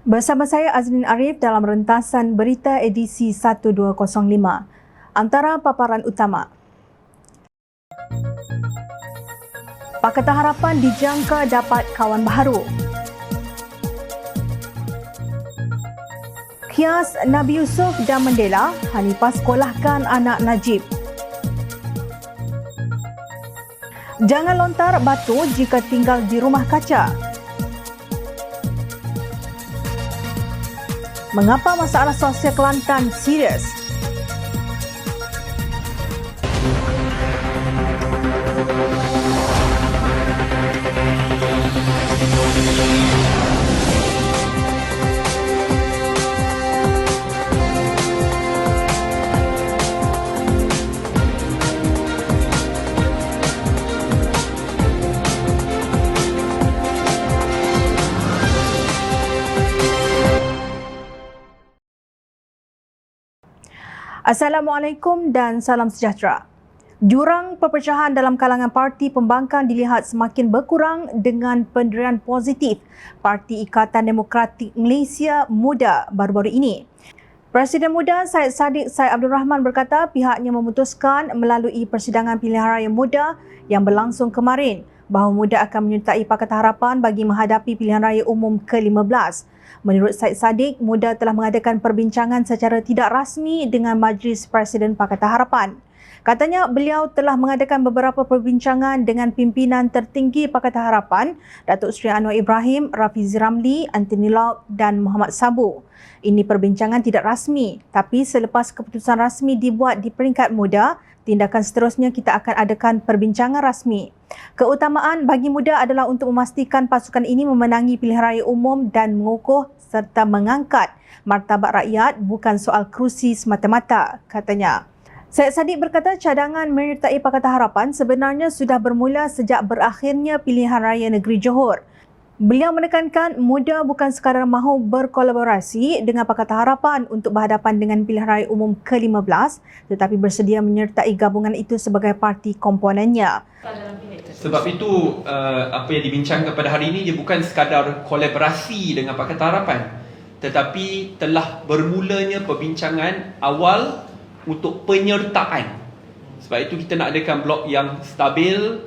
Bersama saya Azlin Arif dalam rentasan berita edisi 1205. Antara paparan utama. Pakatan Harapan dijangka dapat kawan baharu. Kias Nabi Yusuf dan Mandela, Hanifah sekolahkan anak Najib. Jangan lontar batu jika tinggal di rumah kaca. Mengapa masalah sosial Kelantan serius? Assalamualaikum dan salam sejahtera. Jurang perpecahan dalam kalangan parti pembangkang dilihat semakin berkurang dengan pendirian positif Parti Ikatan Demokratik Malaysia Muda baru-baru ini. Presiden Muda Syed Saddiq Syed Abdul Rahman berkata pihaknya memutuskan melalui persidangan pilihan raya muda yang berlangsung kemarin bahawa Muda akan menyertai Pakatan Harapan bagi menghadapi pilihan raya umum ke-15. Menurut Syed Saddiq, Muda telah mengadakan perbincangan secara tidak rasmi dengan Majlis Presiden Pakatan Harapan. Katanya beliau telah mengadakan beberapa perbincangan dengan pimpinan tertinggi Pakatan Harapan, Datuk Seri Anwar Ibrahim, Rafizi Ramli, Anthony Locke dan Muhammad Sabu. Ini perbincangan tidak rasmi, tapi selepas keputusan rasmi dibuat di peringkat Muda, tindakan seterusnya kita akan adakan perbincangan rasmi. Keutamaan bagi Muda adalah untuk memastikan pasukan ini memenangi pilihan raya umum dan mengukuh serta mengangkat martabat rakyat, bukan soal kerusi semata-mata, katanya. Syed Saddiq berkata cadangan menyertai Pakatan Harapan sebenarnya sudah bermula sejak berakhirnya pilihan raya negeri Johor. Beliau menekankan Muda bukan sekadar mahu berkolaborasi dengan Pakatan Harapan untuk berhadapan dengan pilihan raya umum ke-15 tetapi bersedia menyertai gabungan itu sebagai parti komponennya. Sebab itu apa yang dibincangkan pada hari ini dia bukan sekadar kolaborasi dengan Pakatan Harapan tetapi telah bermulanya perbincangan awal untuk penyertaan. Sebab itu kita nak adakan blok yang stabil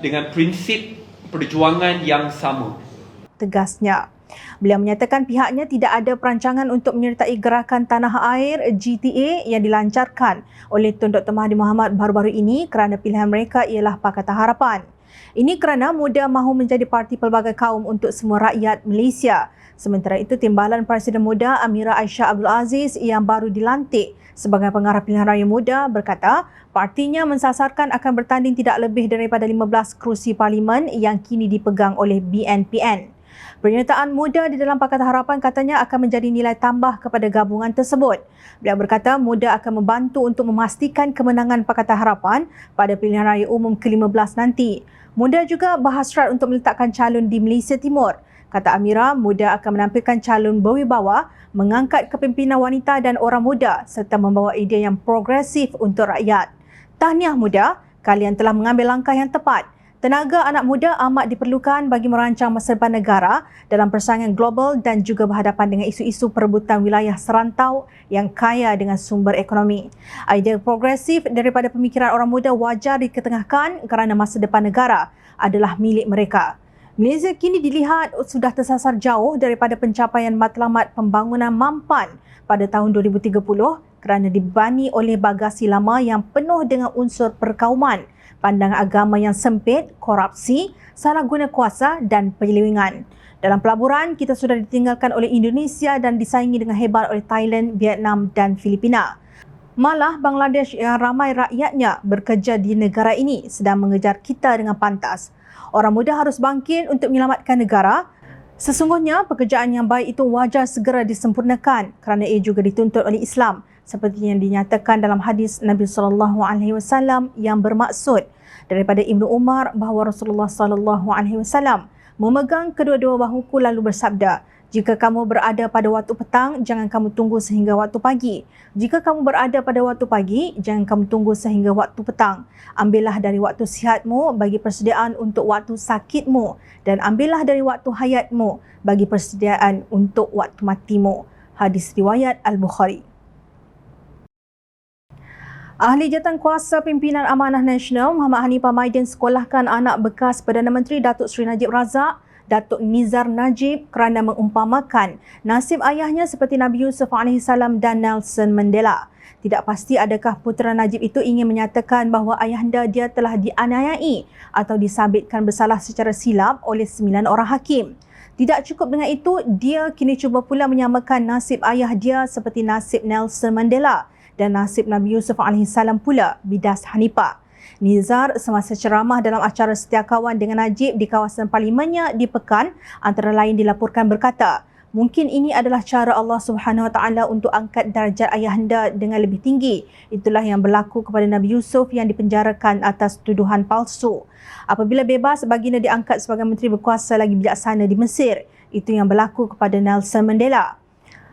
dengan prinsip perjuangan yang sama. Tegasnya. Beliau menyatakan pihaknya tidak ada perancangan untuk menyertai gerakan Tanah Air GTA yang dilancarkan oleh Tun Dr. Mahathir Mohamad baru-baru ini kerana pilihan mereka ialah Pakatan Harapan. Ini kerana Muda mahu menjadi parti pelbagai kaum untuk semua rakyat Malaysia. Sementara itu, Timbalan Presiden Muda Amira Aisyah Abdul Aziz yang baru dilantik sebagai pengarah pilihan raya Muda berkata partinya mensasarkan akan bertanding tidak lebih daripada 15 kerusi parlimen yang kini dipegang oleh BNPN. Penyertaan Muda di dalam Pakatan Harapan katanya akan menjadi nilai tambah kepada gabungan tersebut. Beliau berkata Muda akan membantu untuk memastikan kemenangan Pakatan Harapan pada pilihan raya umum ke-15 nanti. Muda juga berhasrat untuk meletakkan calon di Malaysia Timur. Kata Amira, Muda akan menampilkan calon berwibawa, mengangkat kepimpinan wanita dan orang muda serta membawa idea yang progresif untuk rakyat. Tahniah Muda, kalian telah mengambil langkah yang tepat. Tenaga anak muda amat diperlukan bagi merancang masa depan negara dalam persaingan global dan juga berhadapan dengan isu-isu perebutan wilayah serantau yang kaya dengan sumber ekonomi. Idea progresif daripada pemikiran orang muda wajar diketengahkan kerana masa depan negara adalah milik mereka. Malaysia kini dilihat sudah tersasar jauh daripada pencapaian matlamat pembangunan mampan pada tahun 2030 kerana dibebani oleh bagasi lama yang penuh dengan unsur perkauman, pandangan agama yang sempit, korupsi, salah guna kuasa dan penyelewengan. Dalam pelaburan, kita sudah ditinggalkan oleh Indonesia dan disaingi dengan hebat oleh Thailand, Vietnam dan Filipina. Malah Bangladesh yang ramai rakyatnya bekerja di negara ini sedang mengejar kita dengan pantas. Orang muda harus bangkit untuk menyelamatkan negara. Sesungguhnya pekerjaan yang baik itu wajar segera disempurnakan kerana ia juga dituntut oleh Islam seperti yang dinyatakan dalam hadis Nabi SAW yang bermaksud daripada Ibnu Umar bahawa Rasulullah SAW memegang kedua-dua bahuku lalu bersabda, Jika kamu berada pada waktu petang, jangan kamu tunggu sehingga waktu pagi. Jika kamu berada pada waktu pagi, jangan kamu tunggu sehingga waktu petang. Ambillah dari waktu sihatmu bagi persediaan untuk waktu sakitmu, dan ambillah dari waktu hayatmu bagi persediaan untuk waktu matimu. Hadis riwayat Al-Bukhari. Ahli Jawatankuasa Pimpinan Amanah Nasional Muhammad Hanifah Maidin sekolahkan anak bekas Perdana Menteri Datuk Seri Najib Razak, Datuk Nizar Najib, kerana mengumpamakan nasib ayahnya seperti Nabi Yusuf AS dan Nelson Mandela. Tidak pasti adakah putera Najib itu ingin menyatakan bahawa ayahanda dia telah dianiayai atau disabitkan bersalah secara silap oleh 9 orang hakim. Tidak cukup dengan itu, dia kini cuba pula menyamakan nasib ayah dia seperti nasib Nelson Mandela dan nasib Nabi Yusuf AS pula, bidas Hanifah. Nizar semasa ceramah dalam acara setia kawan dengan Najib di kawasan parlimennya di Pekan antara lain dilaporkan berkata, mungkin ini adalah cara Allah Subhanahu Wa Taala untuk angkat darjat ayahanda dengan lebih tinggi. Itulah yang berlaku kepada Nabi Yusuf yang dipenjarakan atas tuduhan palsu. Apabila bebas, baginda diangkat sebagai menteri berkuasa lagi bijaksana di Mesir. Itu yang berlaku kepada Nelson Mandela.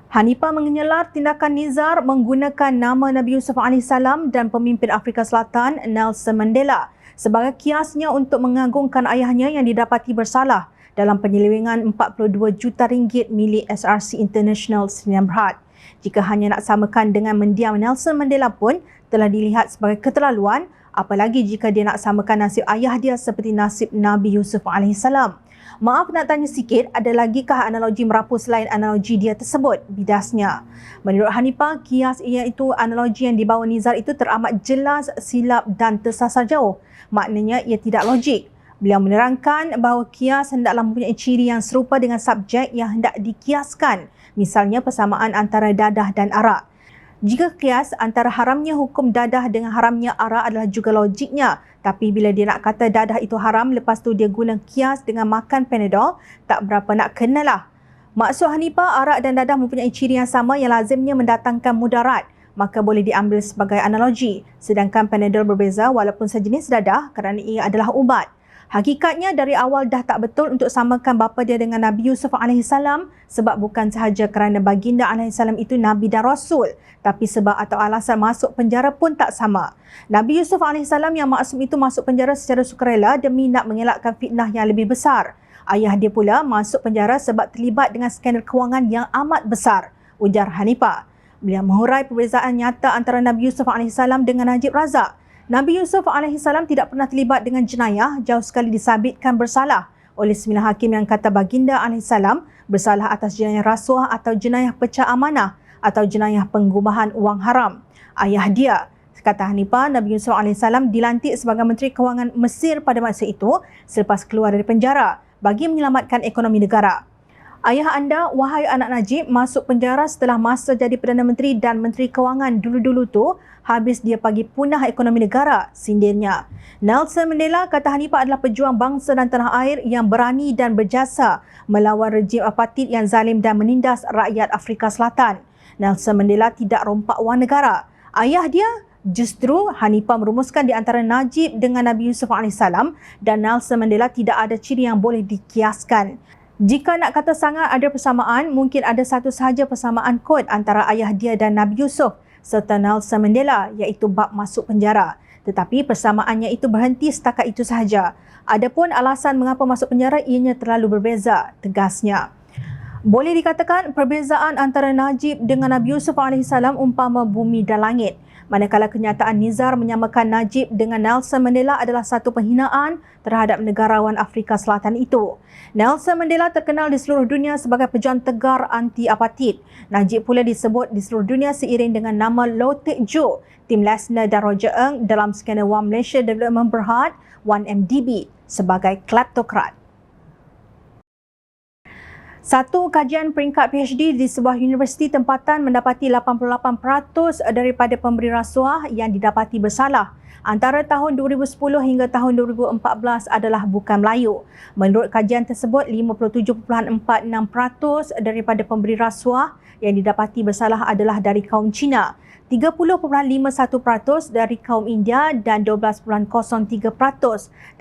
Hanifah mengelar tindakan Nizar menggunakan nama Nabi Yusuf AS dan pemimpin Afrika Selatan Nelson Mandela sebagai kiasnya untuk mengagungkan ayahnya yang didapati bersalah dalam penyelewengan 42 juta ringgit milik SRC International Sdn Bhd. Jika hanya nak samakan dengan mendiam Nelson Mandela pun telah dilihat sebagai keterlaluan, apalagi jika dia nak samakan nasib ayah dia seperti nasib Nabi Yusuf AS. Maaf nak tanya sikit, ada lagikah analogi merapu selain analogi dia tersebut? Bidasnya. Menurut Hanifah, kias iaitu analogi yang dibawa Nizar itu teramat jelas, silap dan tersasar jauh. Maknanya ia tidak logik. Beliau menerangkan bahawa kias hendaklah mempunyai ciri yang serupa dengan subjek yang hendak dikiaskan. Misalnya persamaan antara dadah dan arak. Jika kias antara haramnya hukum dadah dengan haramnya arak adalah juga logiknya. Tapi bila dia nak kata dadah itu haram, lepas tu dia guna kias dengan makan Panadol, tak berapa nak kenalah. Maksud Hanifah, arak dan dadah mempunyai ciri yang sama yang lazimnya mendatangkan mudarat. Maka boleh diambil sebagai analogi. Sedangkan Panadol berbeza walaupun sejenis dadah kerana ia adalah ubat. Hakikatnya dari awal dah tak betul untuk samakan bapa dia dengan Nabi Yusuf AS sebab bukan sahaja kerana baginda AS itu Nabi dan Rasul, tapi sebab atau alasan masuk penjara pun tak sama. Nabi Yusuf AS yang maksum itu masuk penjara secara sukarela demi nak mengelakkan fitnah yang lebih besar. Ayah dia pula masuk penjara sebab terlibat dengan skandal kewangan yang amat besar, ujar Hanifah. Beliau menghurai perbezaan nyata antara Nabi Yusuf AS dengan Najib Razak. Nabi Yusuf AS tidak pernah terlibat dengan jenayah, jauh sekali disabitkan bersalah oleh 9 hakim yang kata baginda AS bersalah atas jenayah rasuah atau jenayah pecah amanah atau jenayah penggubahan wang haram. Ayah dia, kata Hanifah, Nabi Yusuf AS dilantik sebagai Menteri Kewangan Mesir pada masa itu selepas keluar dari penjara bagi menyelamatkan ekonomi negara. Ayah anda, wahai anak Najib, masuk penjara setelah masa jadi Perdana Menteri dan Menteri Kewangan dulu-dulu tu, habis dia bagi punah ekonomi negara, sindirnya. Nelson Mandela, kata Hanifah, adalah pejuang bangsa dan tanah air yang berani dan berjasa melawan rejim apartheid yang zalim dan menindas rakyat Afrika Selatan. Nelson Mandela tidak rompak wang negara. Ayah dia, justru Hanifah merumuskan di antara Najib dengan Nabi Yusuf AS dan Nelson Mandela tidak ada ciri yang boleh dikiaskan. Jika nak kata sangat ada persamaan, mungkin ada satu sahaja persamaan kod antara ayah dia dan Nabi Yusuf serta Nelson Mandela, iaitu bab masuk penjara. Tetapi persamaannya itu berhenti setakat itu sahaja. Adapun alasan mengapa masuk penjara ianya terlalu berbeza, tegasnya. Boleh dikatakan perbezaan antara Najib dengan Nabi Yusuf AS umpama bumi dan langit. Manakala kenyataan Nizar menyamakan Najib dengan Nelson Mandela adalah satu penghinaan terhadap negarawan Afrika Selatan itu. Nelson Mandela terkenal di seluruh dunia sebagai pejuang tegar anti-apartheid. Najib pula disebut di seluruh dunia seiring dengan nama Low Tek Jo, Tim Lesner dan Roger Ng dalam skandal Wang Malaysia Development Berhad 1MDB sebagai kleptokrat. Satu kajian peringkat PhD di sebuah universiti tempatan mendapati 88% daripada pemberi rasuah yang didapati bersalah antara tahun 2010 hingga tahun 2014 adalah bukan Melayu. Menurut kajian tersebut, 57.46% daripada pemberi rasuah yang didapati bersalah adalah dari kaum Cina, 30.51% dari kaum India dan 12.03%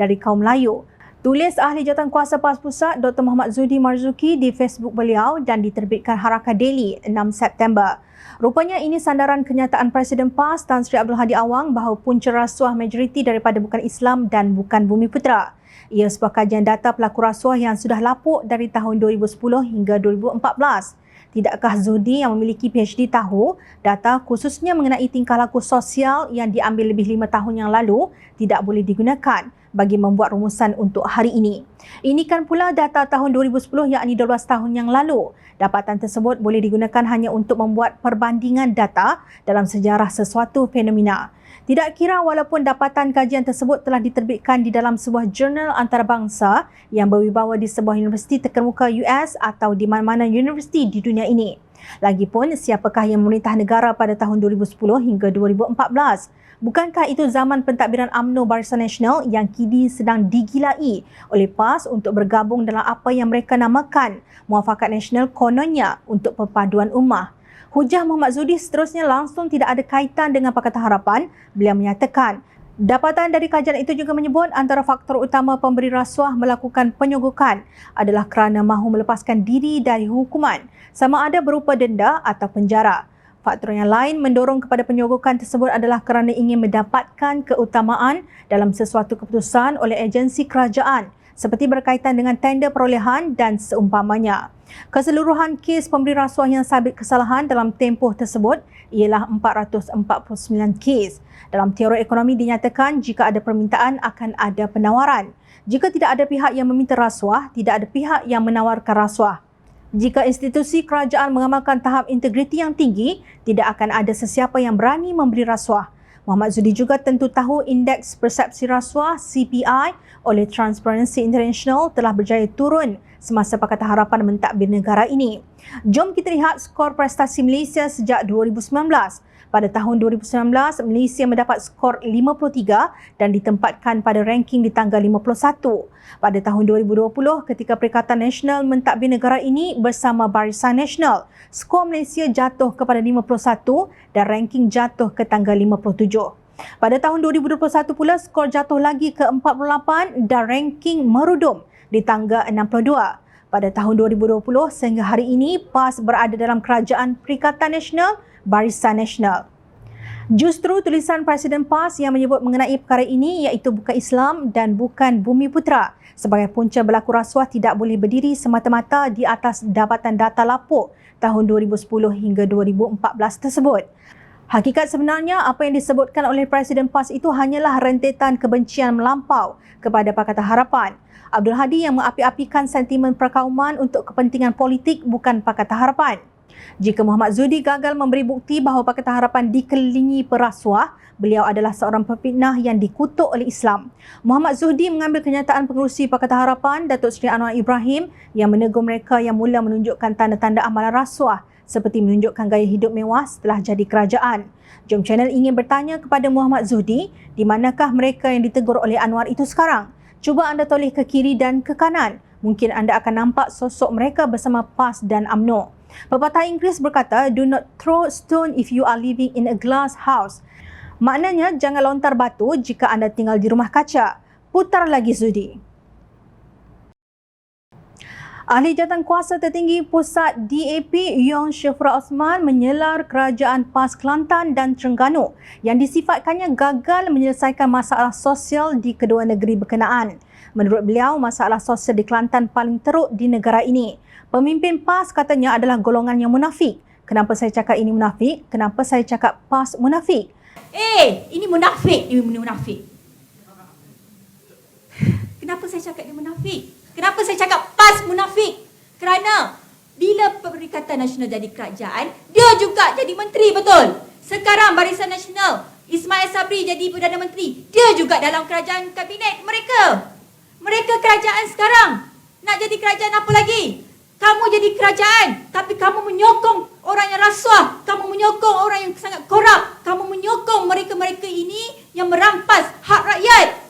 dari kaum Melayu. Tulis Ahli Jawatankuasa PAS Pusat Dr. Muhammad Zudi Marzuki di Facebook beliau dan diterbitkan Harakah Daily 6 September. Rupanya ini sandaran kenyataan Presiden PAS Tan Sri Abdul Hadi Awang bahawa punca rasuah majoriti daripada bukan Islam dan bukan Bumiputera. Ia sebuah kajian data pelaku rasuah yang sudah lapuk dari tahun 2010 hingga 2014. Tidakkah Zudi yang memiliki PhD tahu data khususnya mengenai tingkah laku sosial yang diambil lebih 5 tahun yang lalu tidak boleh digunakan bagi membuat rumusan untuk hari ini. Ini kan pula data tahun 2010 yakni 12 tahun yang lalu. Dapatan tersebut boleh digunakan hanya untuk membuat perbandingan data dalam sejarah sesuatu fenomena. Tidak kira walaupun dapatan kajian tersebut telah diterbitkan di dalam sebuah jurnal antarabangsa yang berwibawa di sebuah universiti terkemuka US atau di mana-mana universiti di dunia ini. Lagipun, siapakah yang memerintah negara pada tahun 2010 hingga 2014? Bukankah itu zaman pentadbiran UMNO Barisan Nasional yang kini sedang digilai oleh PAS untuk bergabung dalam apa yang mereka namakan Muafakat Nasional kononnya untuk perpaduan ummah? Hujah Muhammad Zudi seterusnya langsung tidak ada kaitan dengan Pakatan Harapan. Beliau menyatakan, dapatan dari kajian itu juga menyebut antara faktor utama pemberi rasuah melakukan penyogokan adalah kerana mahu melepaskan diri dari hukuman, sama ada berupa denda atau penjara. Faktor yang lain mendorong kepada penyogokan tersebut adalah kerana ingin mendapatkan keutamaan dalam sesuatu keputusan oleh agensi kerajaan seperti berkaitan dengan tender perolehan dan seumpamanya. Keseluruhan kes pemberi rasuah yang sabit kesalahan dalam tempoh tersebut ialah 449 kes. Dalam teori ekonomi dinyatakan jika ada permintaan akan ada penawaran. Jika tidak ada pihak yang meminta rasuah, tidak ada pihak yang menawarkan rasuah. Jika institusi kerajaan mengamalkan tahap integriti yang tinggi, tidak akan ada sesiapa yang berani memberi rasuah. Muhammad Zudi juga tentu tahu indeks persepsi rasuah CPI oleh Transparency International telah berjaya turun semasa Pakatan Harapan mentadbir negara ini. Jom kita lihat skor prestasi Malaysia sejak 2019. Pada tahun 2019, Malaysia mendapat skor 53 dan ditempatkan pada ranking di tangga 51. Pada tahun 2020, ketika Perikatan Nasional mentadbir negara ini bersama Barisan Nasional, skor Malaysia jatuh kepada 51 dan ranking jatuh ke tangga 57. Pada tahun 2021 pula, skor jatuh lagi ke 48 dan ranking merudum di tangga 62. Pada tahun 2020 sehingga hari ini, PAS berada dalam kerajaan Perikatan Nasional Barisan Nasional. Justru tulisan Presiden PAS yang menyebut mengenai perkara ini iaitu bukan Islam dan bukan Bumiputera sebagai punca berlaku rasuah tidak boleh berdiri semata-mata di atas dapatan data lapuk tahun 2010 hingga 2014 tersebut. Hakikat sebenarnya apa yang disebutkan oleh Presiden PAS itu hanyalah rentetan kebencian melampau kepada Pakatan Harapan. Abdul Hadi yang mengapi-apikan sentimen perkauman untuk kepentingan politik bukan Pakatan Harapan. Jika Muhammad Zudi gagal memberi bukti bahawa Pakatan Harapan dikelilingi perasuah, beliau adalah seorang pefitnah yang dikutuk oleh Islam. Muhammad Zudi mengambil kenyataan pengerusi Pakatan Harapan, Datuk Seri Anwar Ibrahim, yang menegur mereka yang mula menunjukkan tanda-tanda amalan rasuah seperti menunjukkan gaya hidup mewah setelah jadi kerajaan. Jom Channel ingin bertanya kepada Muhammad Zudi, di manakah mereka yang ditegur oleh Anwar itu sekarang? Cuba anda toleh ke kiri dan ke kanan. Mungkin anda akan nampak sosok mereka bersama PAS dan UMNO. Pepatah Inggeris berkata, do not throw stone if you are living in a glass house. Maknanya, jangan lontar batu jika anda tinggal di rumah kaca. Putar lagi Zudi. Ahli Jawatankuasa Tertinggi Pusat DAP Yon Shafra Osman menyelar kerajaan PAS Kelantan dan Terengganu yang disifatkannya gagal menyelesaikan masalah sosial di kedua negeri berkenaan. Menurut beliau, masalah sosial di Kelantan paling teruk di negara ini. Pemimpin PAS katanya adalah golongan yang munafik. Kenapa saya cakap ini munafik? Kenapa saya cakap PAS munafik? Ini munafik, ini munafik. Kenapa saya cakap dia munafik? Kenapa saya cakap PAS munafik? Kerana bila Perikatan Nasional jadi kerajaan, dia juga jadi menteri, betul? Sekarang Barisan Nasional, Ismail Sabri jadi Perdana Menteri, dia juga dalam kerajaan kabinet mereka. Mereka kerajaan sekarang. Nak jadi kerajaan apa lagi? Kamu jadi kerajaan, tapi kamu menyokong orang yang rasuah, kamu menyokong orang yang sangat korup, kamu menyokong mereka-mereka ini yang merampas hak rakyat.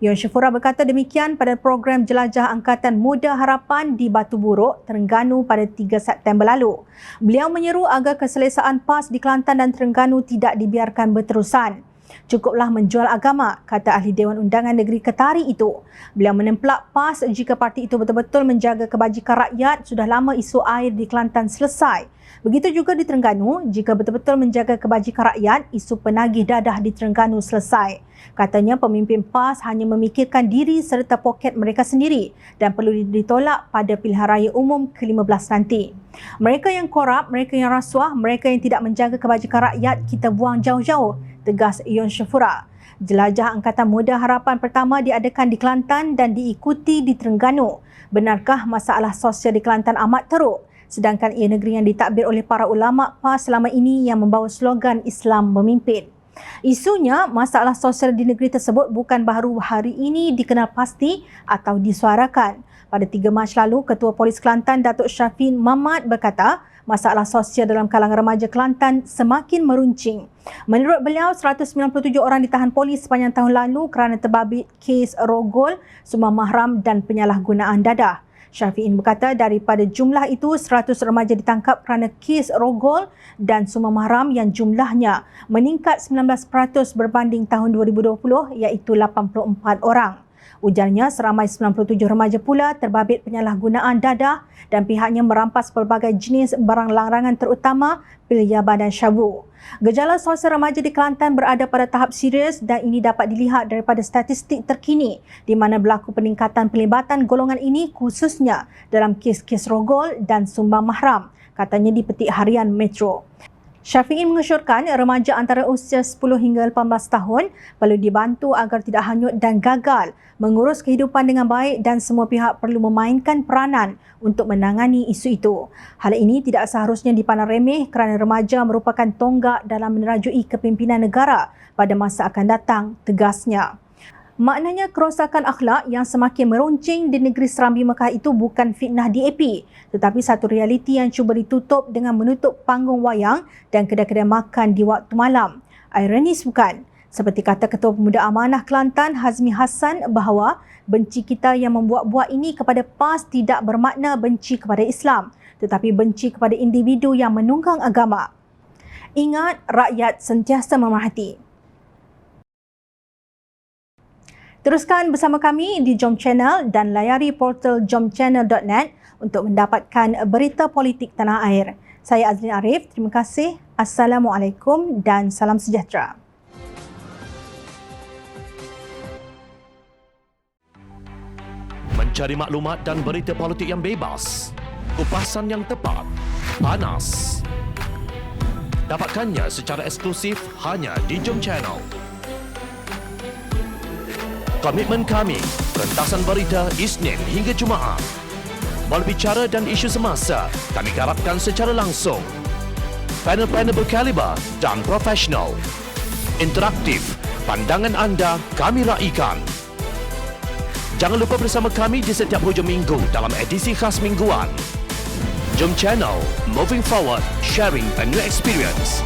Yon Shafura berkata demikian pada program Jelajah Angkatan Muda Harapan di Batu Buruk, Terengganu pada 3 September lalu. Beliau menyeru agar keselesaan PAS di Kelantan dan Terengganu tidak dibiarkan berterusan. Cukuplah menjual agama, kata ahli Dewan Undangan Negeri Ketari itu. Beliau menemplak PAS jika parti itu betul-betul menjaga kebajikan rakyat, sudah lama isu air di Kelantan selesai. Begitu juga di Terengganu, jika betul-betul menjaga kebajikan rakyat, isu penagih dadah di Terengganu selesai. Katanya pemimpin PAS hanya memikirkan diri serta poket mereka sendiri dan perlu ditolak pada pilihan raya umum ke-15 nanti. Mereka yang korup, mereka yang rasuah, mereka yang tidak menjaga kebajikan rakyat, kita buang jauh-jauh, tegas Yon Syafura. Jelajah Angkatan Muda Harapan pertama diadakan di Kelantan dan diikuti di Terengganu. Benarkah masalah sosial di Kelantan amat teruk? Sedangkan ia negeri yang ditadbir oleh para ulama PAS selama ini yang membawa slogan Islam memimpin. Isunya, masalah sosial di negeri tersebut bukan baru hari ini dikenal pasti atau disuarakan. Pada 3 Mac lalu, Ketua Polis Kelantan Datuk Syafin Mamat berkata, masalah sosial dalam kalangan remaja Kelantan semakin meruncing. Menurut beliau, 197 orang ditahan polis sepanjang tahun lalu kerana terbabit kes rogol, sumbang mahram dan penyalahgunaan dadah. Syafi'in berkata daripada jumlah itu, 100 remaja ditangkap kerana kes rogol dan sumbang mahram yang jumlahnya meningkat 19% berbanding tahun 2020 iaitu 84 orang. Ujarnya seramai 97 remaja pula terbabit penyalahgunaan dadah dan pihaknya merampas pelbagai jenis barang larangan terutama pil yaba dan syabu. Gejala sosial remaja di Kelantan berada pada tahap serius dan ini dapat dilihat daripada statistik terkini di mana berlaku peningkatan pelibatan golongan ini khususnya dalam kes-kes rogol dan sumbang mahram, katanya di Petik Harian Metro. Syafi'in mengesyorkan remaja antara usia 10 hingga 18 tahun perlu dibantu agar tidak hanyut dan gagal mengurus kehidupan dengan baik dan semua pihak perlu memainkan peranan untuk menangani isu itu. Hal ini tidak seharusnya dipandang remeh kerana remaja merupakan tonggak dalam menerajui kepimpinan negara pada masa akan datang, tegasnya. Maknanya kerosakan akhlak yang semakin meruncing di negeri Serambi Mekah itu bukan fitnah DAP, tetapi satu realiti yang cuba ditutup dengan menutup panggung wayang dan kedai-kedai makan di waktu malam. Ironis bukan? Seperti kata Ketua Pemuda Amanah Kelantan Hazmi Hassan bahawa benci kita yang membuat-buat ini kepada PAS tidak bermakna benci kepada Islam, tetapi benci kepada individu yang menunggang agama. Ingat, rakyat sentiasa memerhati. Teruskan bersama kami di Jom Channel dan layari portal jomchannel.net untuk mendapatkan berita politik tanah air. Saya Azlin Arif, terima kasih. Assalamualaikum dan salam sejahtera. Mencari maklumat dan berita politik yang bebas, kupasan yang tepat, panas. Dapatkannya secara eksklusif hanya di Jom Channel. Komitmen kami, rentasan berita Isnin hingga Jumaat. Berbicara dan isu semasa, kami garapkan secara langsung. Panel-panel berkaliber dan profesional. Interaktif, pandangan anda kami raikan. Jangan lupa bersama kami di setiap hujung minggu dalam edisi khas mingguan. Jom Channel, moving forward, sharing a new experience.